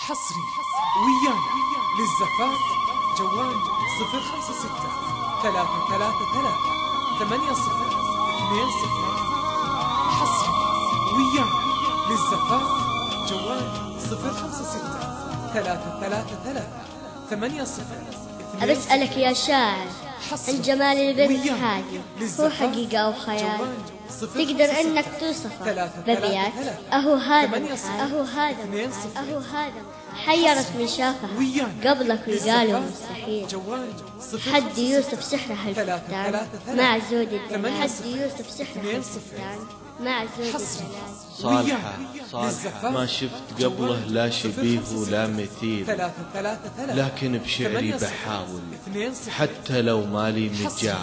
حصري ويانا للزفاف جوال 056 333 8020. حصري ويانا للزفاف جوال 056 333 8020. أسألك يا شاعر عن جمال البنت هذه، هو حقيقة أو خيال؟ تقدر أنك توصفه بأبيات؟ أهو هذا حيرت من شافها قبلك وقالوا مستحيل. حد يوصف سحرها الفتان مع زود الدلال، حد يوصف سحرها الفتان مع زود الدلال. صالحة ما شفت قبله لا شبيه ولا مثيل، لكن بشعري بحاول حتى لو مالي مجال.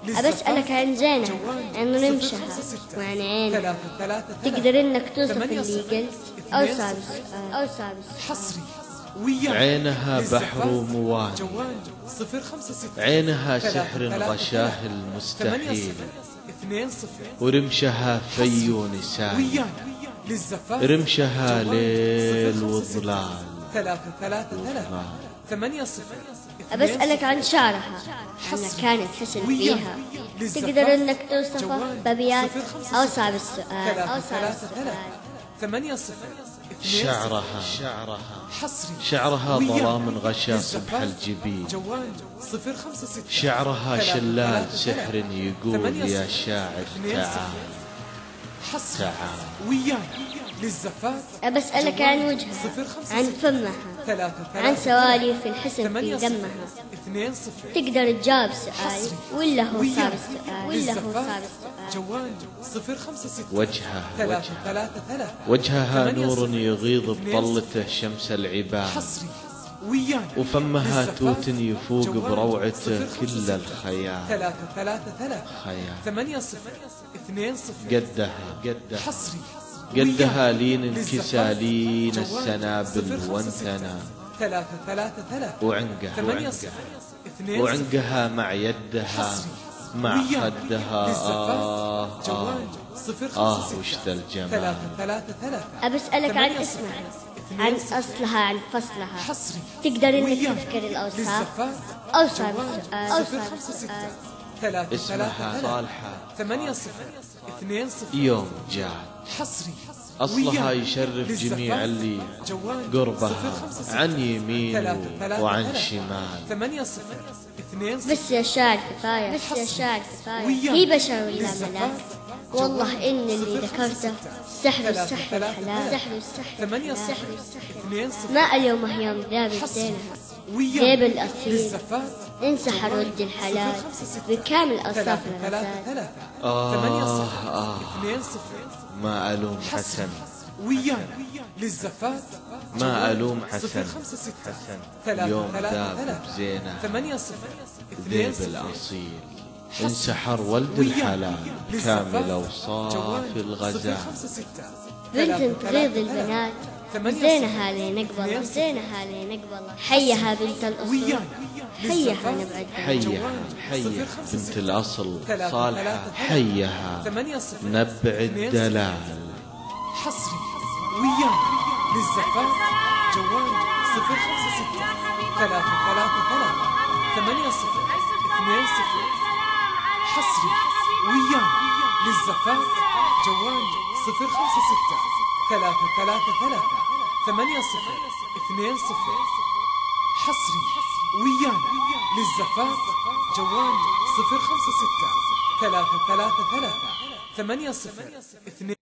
أسألك عن زينة، عن رمشها وعن عينها، تقدر إنك توصف اللي قلت أو صعب حصري عينها بحر وموال، عينها سحر غشاه المستحيل، ورمشها في ونساء، رمشها ليل وظلال. أسألك عن شعرها، أنها كانت حسن فيها، تقدر إنك توصفه بأبيات أو صعب السؤال؟ شعرها ظلام غشا صبح الجبين، شعرها شلال سحر يقول يا شاعر تعال أسألك عن وجهها، عن فمها، عن سواليف الحسن في دمها، تقدر تجاوب سؤالي ولا هو صعب السؤال؟ وجهها نور يغيض بطلته شمس العباد، وفمها توت يفوق بروعته كل الخيال. قدها لين انكسالين السنابل وانثنى، وعنقها مع يدها مع خدها. وش ذا الجمال. أسألك عن اسمها، عن أصلها، عن فصلها، تقدر إنك تذكر الأوصاف أو صعب السؤال؟ اسمها صالحة يوم جات، أصلها يشرف جميع اللي قربها عن يمين وعن شمال. بس يا شاعر كفاية، هي بشر ولا ملاك؟ والله إن اللي ذكرته سحر الحلال. ما اليوم يوم ذاب زينها، ذيب الأصيل انسحر ولد الحلال بكامل أوصاف الغزال. ما ألوم حسن، ما ألوم حسن يوم ذاب بزينة ذيب الأصيل، انسحر ولد الحلال كامل أوصاف الغزال. بنت تغيظ البنات زينها لنقبل، حيها بنت الأصل، حيها نبعد، حيها بنت الأصل صالحة، حيها نبع الدلال. حصري ويانا للزفاف جوال 056 333 8020. حصري ويانا للزفاف جوال 056 333 8020. حصري ويانا للزفاف جوال 056 333 8020.